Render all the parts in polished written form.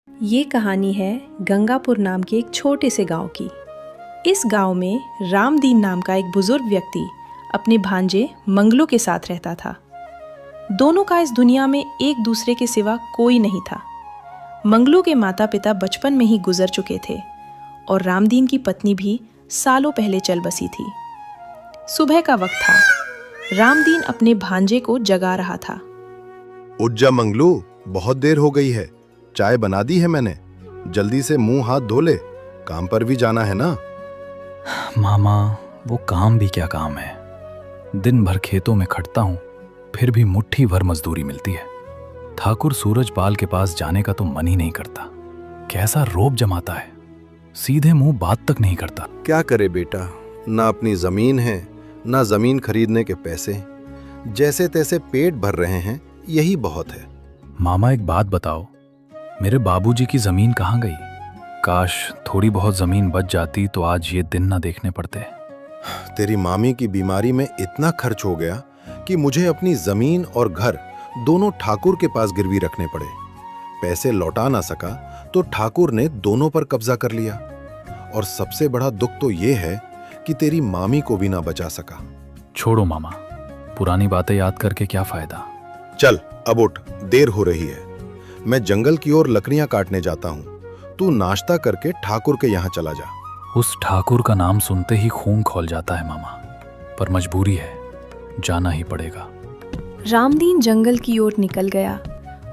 ये कहानी है गंगापुर नाम के एक छोटे से गांव की। इस गांव में रामदीन नाम का एक बुजुर्ग व्यक्ति अपने भांजे मंगलू के साथ रहता था। दोनों का इस दुनिया में एक दूसरे के सिवा कोई नहीं था। मंगलू के माता पिता बचपन में ही गुजर चुके थे और रामदीन की पत्नी भी सालों पहले चल बसी थी। सुबह का वक्त था। रामदीन अपने भांजे को जगा रहा था। उठ जा मंगलू, बहुत देर हो गई है। चाय बना दी है मैंने, जल्दी से मुंह हाथ धो ले, काम पर भी जाना है ना। मामा, वो काम भी क्या काम है। दिन भर खेतों में खटता हूँ, फिर भी मुट्ठी भर मजदूरी मिलती है। ठाकुर सूरजपाल के पास जाने का तो मन ही नहीं करता। कैसा रोब जमाता है, सीधे मुंह बात तक नहीं करता। क्या करे बेटा, ना अपनी जमीन है ना जमीन खरीदने के पैसे। जैसे तैसे पेट भर रहे हैं, यही बहुत है। मामा, एक बात बताओ, मेरे बाबूजी की जमीन कहाँ गई? काश थोड़ी बहुत जमीन बच जाती तो आज ये दिन ना देखने पड़ते। तेरी मामी की बीमारी में इतना खर्च हो गया कि मुझे अपनी जमीन और घर दोनों ठाकुर के पास गिरवी रखने पड़े। पैसे लौटा ना सका तो ठाकुर ने दोनों पर कब्जा कर लिया। और सबसे बड़ा दुख तो ये है कि तेरी मामी को भी ना बचा सका। छोड़ो मामा, पुरानी बातें याद करके क्या फायदा। चल अब उठ, देर हो रही है। मैं जंगल की ओर लकड़ियां काटने जाता हूँ। तू नाश्ता करके ठाकुर के यहाँ चला जा। उस ठाकुर का नाम सुनते ही खून खौल जाता है मामा, पर मजबूरी है, जाना ही पड़ेगा। रामदीन जंगल की ओर निकल गया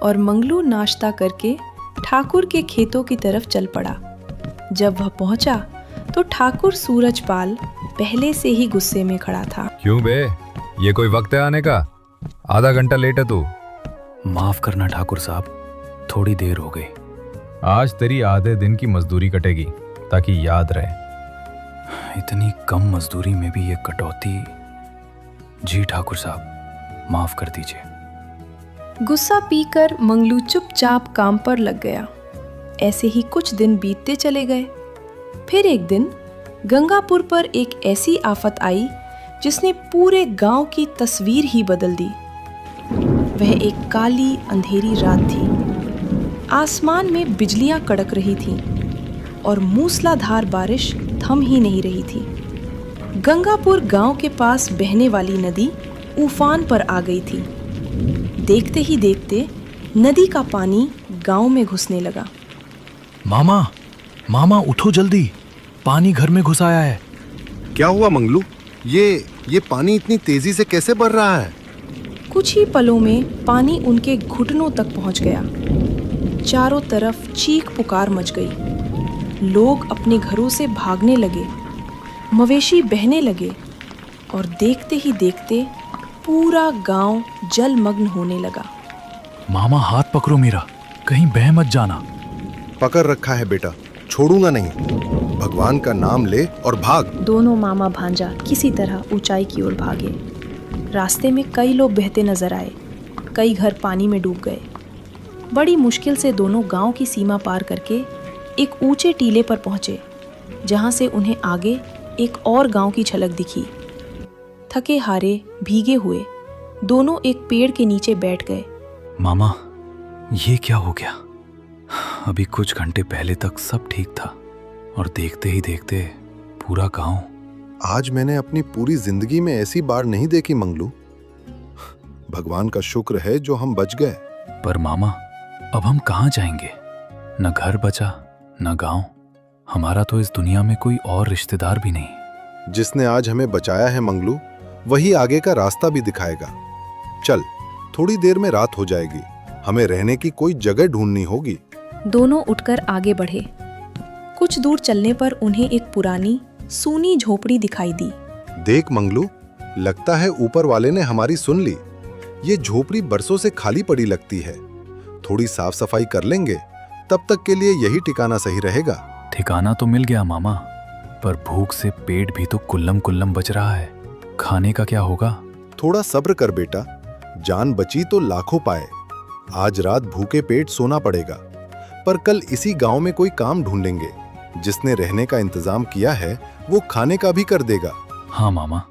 और मंगलू नाश्ता करके ठाकुर के खेतों की तरफ चल पड़ा। जब वह पहुंचा तो ठाकुर सूरजपाल पहले से ही गुस्से में खड़ा था। क्यों बे, ये कोई वक्त है आने का? आधा घंटा लेट है तू। माफ करना ठाकुर साहब, थोड़ी देर हो गई। आज तेरी आधे दिन की मजदूरी कटेगी ताकि याद रहे। इतनी कम मजदूरी में भी ये कटौती। जी ठाकुर साहब, माफ कर दीजिए। गुस्सा पीकर मंगलू चुपचाप काम पर लग गया। ऐसे ही कुछ दिन बीतते चले गए। फिर एक दिन गंगापुर पर एक ऐसी आफत आई जिसने पूरे गांव की तस्वीर ही बदल दी। वह एक काली अंधेरी रात थी। आसमान में बिजलियां कड़क रही थीं और मूसलाधार बारिश थम ही नहीं रही थी। गंगापुर गांव के पास बहने वाली नदी उफान पर आ गई थी। देखते ही देखते नदी का पानी गांव में घुसने लगा। मामा, मामा उठो जल्दी, पानी घर में घुस आया है। क्या हुआ मंगलू? ये पानी इतनी तेजी से कैसे बढ़ रहा है? कुछ ही पलों में पानी उनके घुटनों तक पहुंच गया। चारों तरफ चीख पुकार मच गई। लोग अपने घरों से भागने लगे, मवेशी बहने लगे और देखते ही देखते पूरा गांव जलमग्न होने लगा। मामा हाथ पकड़ो मेरा, कहीं बह मत जाना। पकड़ रखा है बेटा, छोड़ूंगा नहीं। भगवान का नाम ले और भाग। दोनों मामा भांजा किसी तरह ऊंचाई की ओर भागे। रास्ते में कई लोग बहते नजर आए, कई घर पानी में डूब गए। बड़ी मुश्किल से दोनों गांव की सीमा पार करके एक ऊंचे टीले पर पहुंचे, जहां से उन्हें आगे एक और गांव की झलक दिखी। थके हारे भीगे हुए दोनों एक पेड़ के नीचे बैठ गए। मामा, ये क्या हो गया? अभी कुछ घंटे पहले तक सब ठीक था और देखते ही देखते पूरा गांव। आज मैंने अपनी पूरी जिंदगी में ऐसी बाढ़ नहीं देखी मंगलू। भगवान का शुक्र है जो हम बच गए। पर मामा, अब हम कहाँ जाएंगे? न घर बचा न गांव। हमारा तो इस दुनिया में कोई और रिश्तेदार भी नहीं। जिसने आज हमें बचाया है मंगलू, वही आगे का रास्ता भी दिखाएगा। चल, थोड़ी देर में रात हो जाएगी, हमें रहने की कोई जगह ढूंढनी होगी। दोनों उठकर आगे बढ़े। कुछ दूर चलने पर उन्हें एक पुरानी सूनी झोपड़ी दिखाई दी। देख मंगलू, लगता है ऊपर वाले ने हमारी सुन ली। ये झोपड़ी बरसों से खाली पड़ी लगती है। थोड़ी साफ सफाई कर लेंगे, तब तक के लिए यही ठिकाना सही रहेगा। ठिकाना तो मिल गया मामा, पर भूख से पेट भी तो कुल्लम कुल्लम बच रहा है। खाने का क्या होगा? थोड़ा सब्र कर बेटा, जान बची तो लाखों पाए। आज रात भूखे पेट सोना पड़ेगा, पर कल इसी गांव में कोई काम ढूंढेंगे। जिसने रहने का इंतजाम किया है वो खाने का भी कर देगा। हाँ मामा,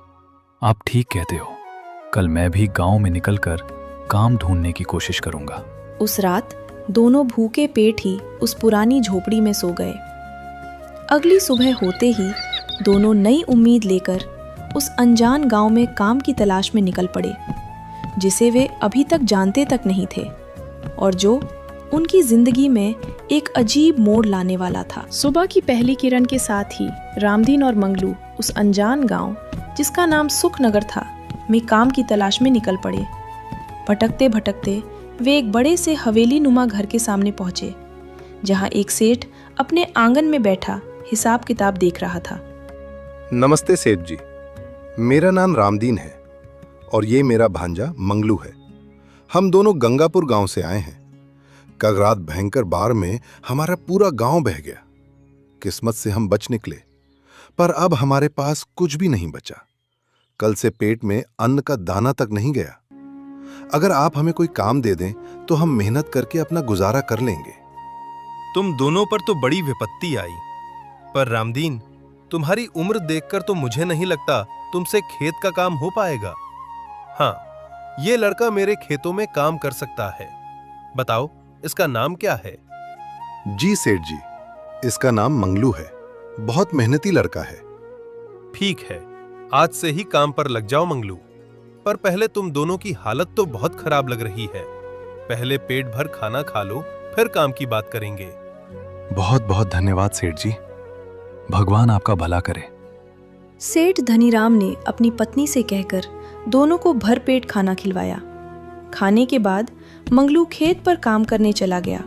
आप ठीक कहते हो। कल मैं भी गांव में निकलकर काम ढूंढने की कोशिश करूंगा। उस रात दोनों भूखे पेट ही उस पुरानी झोपड़ी में सो गए। अगली सुबह होते ही दोनों नई उम्मीद लेकर उस अनजान गांव में काम की तलाश में निकल पड़े, जिसे वे अभी तक जानते तक नहीं थे और जो उनकी जिंदगी में एक अजीब मोड़ लाने वाला था। सुबह की पहली किरण के साथ ही रामदीन और मंगलू उस अनजान गांव, जिसका नाम सुखनगर था, में काम की तलाश में निकल पड़े। भटकते भटकते वे एक बड़े से हवेली नुमा घर के सामने पहुंचे, जहां एक सेठ अपने आंगन में बैठा हिसाब किताब देख रहा था। नमस्ते सेठ जी, मेरा नाम रामदीन है और ये मेरा भांजा मंगलू है। हम दोनों गंगापुर गांव से आए हैं। कल रात भयंकर बाढ़ में हमारा पूरा गांव बह गया। किस्मत से हम बच निकले, पर अब हमारे पास कुछ भी नहीं बचा। कल से पेट में अन्न का दाना तक नहीं गया। अगर आप हमें कोई काम दे दें तो हम मेहनत करके अपना गुजारा कर लेंगे। तुम दोनों पर तो बड़ी विपत्ति आई, पर रामदीन, तुम्हारी उम्र देखकर तो मुझे नहीं लगता तुमसे खेत का काम हो पाएगा। हाँ, ये लड़का मेरे खेतों में काम कर सकता है। बताओ, इसका नाम क्या है? जी सेठ जी, इसका नाम मंगलू है। बहुत मेहनती लड़का है। ठीक है, आज से ही काम पर लग जाओ मंगलू। पर पहले तुम दोनों की हालत तो बहुत खराब लग रही है। पहले पेट भर खाना खा लो, फिर काम की बात करेंगे। बहुत बहुत धन्यवाद सेठ जी, भगवान आपका भला करे। सेठ धनीराम ने अपनी पत्नी से कहकर दोनों को भरपेट खाना खिलवाया। खाने के बाद मंगलू खेत पर काम करने चला गया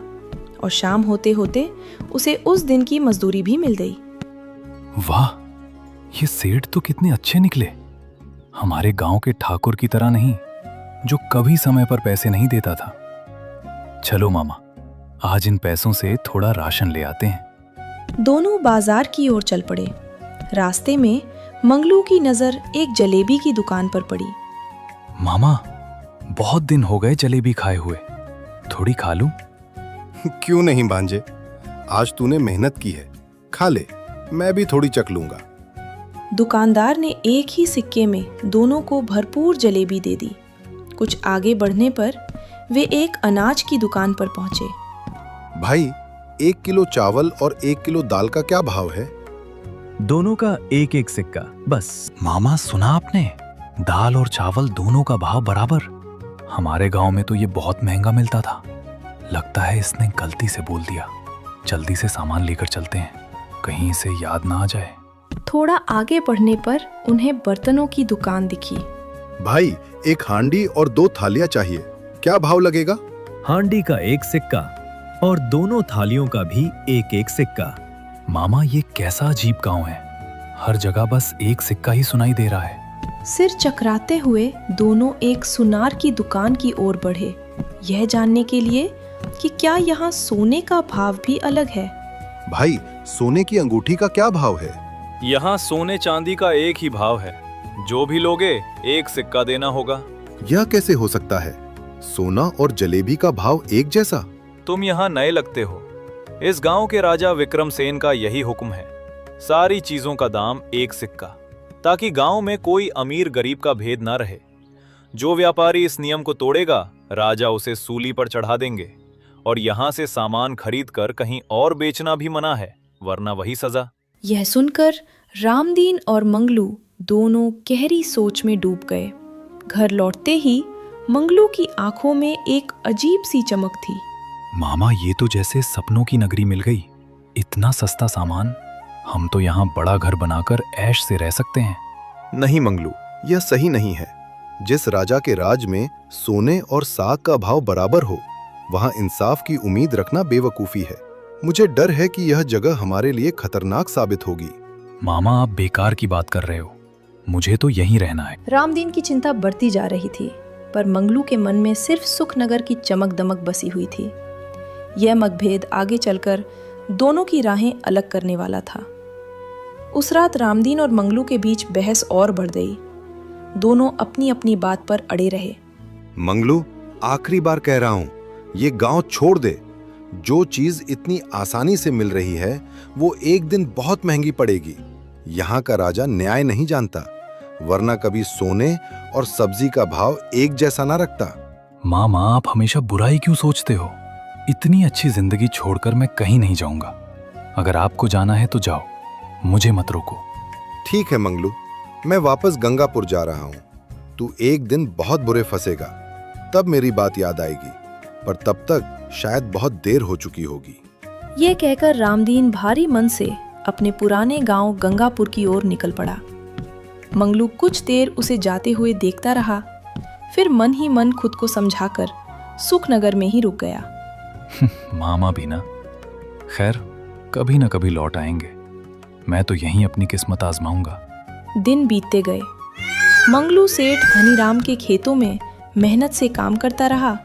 और शाम होते होते उसे उस दिन की मजदूरी भी मिल गई। वाह, ये सेठ तो कितने अच्छे निकले। हमारे गांव के ठाकुर की तरह नहीं, जो कभी समय पर पैसे नहीं देता था। चलो मामा, आज इन पैसों से थोड़ा राशन ले आते हैं। दोनों बाजार की ओर चल पड़े। रास्ते में मंगलू की नजर एक जलेबी की दुकान पर पड़ी। मामा, बहुत दिन हो गए जलेबी खाए हुए, थोड़ी खा लूं? क्यों नहीं भांजे, आज तूने मेहनत की है, खा ले, मैं भी थोड़ी चख लूंगा। दुकानदार ने एक ही सिक्के में दोनों को भरपूर जलेबी दे दी। कुछ आगे बढ़ने पर वे एक अनाज की दुकान पर पहुंचे। भाई, 1 किलो चावल और 1 किलो दाल का क्या भाव है? दोनों का एक एक सिक्का बस। मामा, सुना आपने? दाल और चावल दोनों का भाव बराबर। हमारे गांव में तो ये बहुत महंगा मिलता था। लगता है इसने गलती से बोल दिया। जल्दी से सामान लेकर चलते हैं, कहीं इसे याद ना आ जाए। थोड़ा आगे बढ़ने पर उन्हें बर्तनों की दुकान दिखी। भाई, एक हांडी और 2 थालियां चाहिए, क्या भाव लगेगा? हांडी का 1 सिक्का और दोनों थालियों का भी एक एक सिक्का। मामा, ये कैसा अजीब गांव है, हर जगह बस एक सिक्का ही सुनाई दे रहा है। सिर चकराते हुए दोनों एक सुनार की दुकान की ओर बढ़े, यह जानने के लिए कि क्या यहाँ सोने का भाव भी अलग है। भाई, सोने की अंगूठी का क्या भाव है? यहाँ सोने चांदी का एक ही भाव है, जो भी लोगे एक सिक्का देना होगा। यह कैसे हो सकता है? सोना और जलेबी का भाव एक जैसा? तुम यहाँ नए लगते हो। इस गांव के राजा विक्रम सेन का यही हुक्म है, सारी चीजों का दाम एक सिक्का, ताकि गांव में कोई अमीर गरीब का भेद ना रहे। जो व्यापारी इस नियम को तोड़ेगा, राजा उसे सूली पर चढ़ा देंगे और यहाँ से सामान खरीद कर कहीं और बेचना भी मना है, वरना वही सजा। यह सुनकर रामदीन और मंगलू दोनों गहरी सोच में डूब गए। घर लौटते ही मंगलू की आंखों में एक अजीब सी चमक थी। मामा, ये तो जैसे सपनों की नगरी मिल गई। इतना सस्ता सामान, हम तो यहाँ बड़ा घर बनाकर ऐश से रह सकते हैं। नहीं मंगलू, यह सही नहीं है। जिस राजा के राज में सोने और साग का भाव बराबर हो, वहां इंसाफ की उम्मीद रखना बेवकूफी है। मुझे डर है कि यह जगह हमारे लिए खतरनाक साबित होगी। मामा, आप बेकार की बात कर रहे हो, मुझे तो यहीं रहना है। रामदीन की चिंता बढ़ती जा रही थी, पर मंगलू के मन में सिर्फ सुखनगर की चमक दमक बसी हुई थी। यह मतभेद आगे चलकर दोनों की राहें अलग करने वाला था। उस रात रामदीन और मंगलू के बीच बहस और बढ़ गई। दोनों अपनी अपनी बात पर अड़े रहे। मंगलू, आखिरी बार कह रहा हूं, ये गांव छोड़ दे। जो चीज इतनी आसानी से मिल रही है, वो एक दिन बहुत महंगी पड़ेगी। यहाँ का राजा न्याय नहीं जानता, वरना कभी सोने और सब्जी का भाव एक जैसा ना रखता। मामा, आप हमेशा बुराई क्यों सोचते हो? इतनी अच्छी जिंदगी छोड़कर मैं कहीं नहीं जाऊंगा। अगर आपको जाना है तो जाओ, मुझे मत रोको। ठीक है मंगलू, मैं वापस गंगापुर जा रहा हूं। तू एक दिन बहुत बुरे फंसेगा, तब मेरी बात याद आएगी, पर तब तक शायद बहुत देर हो चुकी होगी। ये कहकर रामदीन भारी मन से अपने पुराने गांव गंगापुर की ओर निकल पड़ा। मंगलू कुछ देर उसे जाते हुए देखता रहा, फिर मन ही मन खुद को समझाकर सुखनगर में ही रुक गया। मामा भी ना, खैर कभी ना कभी लौट आएंगे। मैं तो यहीं अपनी किस्मत आजमाऊंगा। दिन बीतते गए। मंगलू सेठ धनीराम के खेतों में मेहनत से काम करता रहा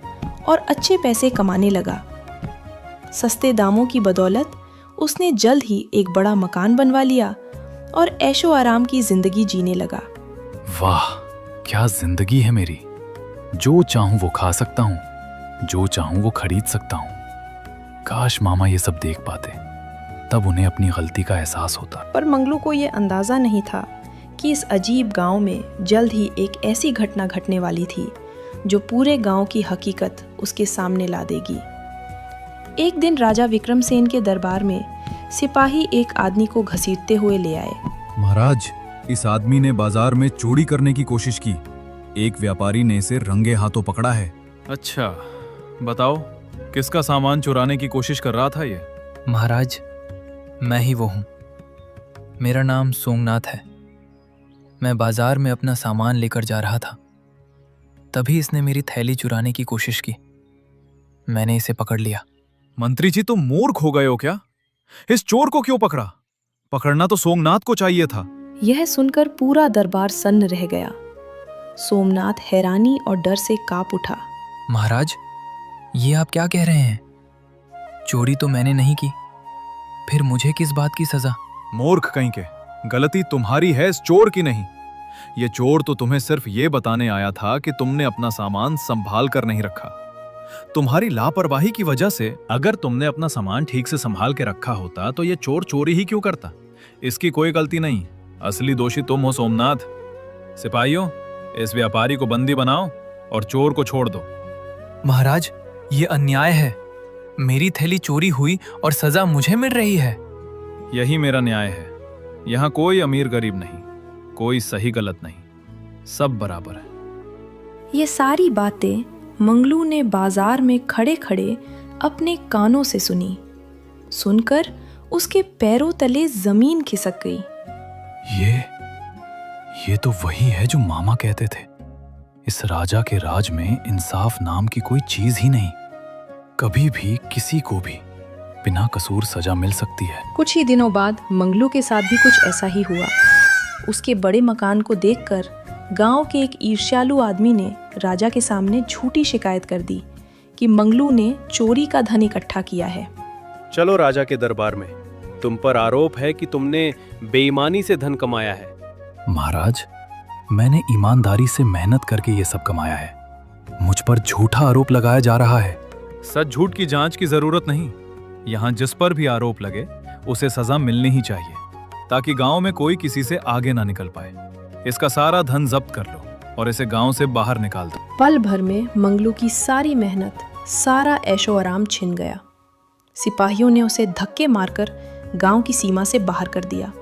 और अच्छे पैसे कमाने लगा। सस्ते दामों की बदौलत उसने जल्द ही एक बड़ा मकान बनवा लिया और ऐशो आराम की जिंदगी जीने लगा। वाह, क्या जिंदगी है मेरी। जो चाहूं वो खा सकता हूं, जो चाहूं वो खरीद सकता हूं। काश मामा ये सब देख पाते, तब उन्हें अपनी गलती का एहसास होता। पर मंगलू को ये अंदाजा नहीं था कि इस अजीब गांव में जल्द ही एक ऐसी घटना घटने वाली थी जो पूरे गांव की हकीकत उसके सामने ला देगी। एक दिन राजा विक्रमसेन के दरबार में सिपाही एक आदमी को घसीटते हुए ले आए। महाराज, इस आदमी ने बाजार में चोरी करने की कोशिश की। एक व्यापारी ने इसे रंगे हाथों पकड़ा है। अच्छा, बताओ किसका सामान चुराने की कोशिश कर रहा था ये? महाराज, मैं ही वो हूँ। मेरा नाम सोमनाथ है। मैं बाजार में अपना सामान लेकर जा रहा था, तभी इसने मेरी थैली चुराने की कोशिश की। मैंने इसे पकड़ लिया। मंत्री जी, तुम मूर्ख हो गए हो क्या? इस चोर को क्यों पकड़ा? पकड़ना तो सोमनाथ को चाहिए था। यह सुनकर पूरा दरबार सन्न रह गया। सोमनाथ हैरानी और डर से कांप उठा। महाराज, ये आप क्या कह रहे हैं? चोरी तो मैंने नहीं की, फिर मुझे किस बात की सजा? मूर्ख कहीं के, गलती तुम्हारी है, इस चोर की नहीं। ये चोर तो तुम्हें सिर्फ ये बताने आया था कि तुमने अपना सामान संभाल कर नहीं रखा। तुम्हारी लापरवाही की वजह से अगर तुमने अपना सामान ठीक से संभाल के रखा होता तो ये चोर चोरी ही क्यों करता? इसकी कोई गलती नहीं, असली दोषी तुम हो सोमनाथ। सिपाहियों, इस व्यापारी को बंदी बनाओ और चोर को छोड़ दो। महाराज, ये अन्याय है। मेरी थैली चोरी हुई और सजा मुझे मिल रही है। यही मेरा न्याय है। यहाँ कोई अमीर गरीब नहीं, कोई सही गलत नहीं, सब बराबर है। ये सारी बातें मंगलू ने बाजार में खड़े खड़े अपने कानों से सुनी। सुनकर उसके पैरों तले जमीन खिसक गई। ये तो वही है जो मामा कहते थे। इस राजा के राज में इंसाफ नाम की कोई चीज ही नहीं। कभी भी किसी को भी बिना कसूर सजा मिल सकती है। कुछ ही दिनों बाद मंगलू के साथ भी कुछ ऐसा ही हुआ। उसके बड़े मकान को देखकर गांव के एक ईर्ष्यालु आदमी ने राजा के सामने झूठी शिकायत कर दी कि मंगलू ने चोरी का धन इकट्ठा किया है। चलो राजा के दरबार में। तुम पर आरोप है कि तुमने बेईमानी से धन कमाया है। महाराज, मैंने ईमानदारी से मेहनत करके ये सब कमाया है। मुझ पर झूठा आरोप लगाया जा रहा है। सच झूठ की जांच की जरूरत नहीं। यहाँ जिस पर भी आरोप लगे उसे सजा मिलनी ही चाहिए, ताकि गांव में कोई किसी से आगे ना निकल पाए। इसका सारा धन जब्त कर लो और इसे गांव से बाहर निकाल दो। पल भर में मंगलू की सारी मेहनत, सारा ऐशो आराम छिन गया। सिपाहियों ने उसे धक्के मारकर गांव की सीमा से बाहर कर दिया।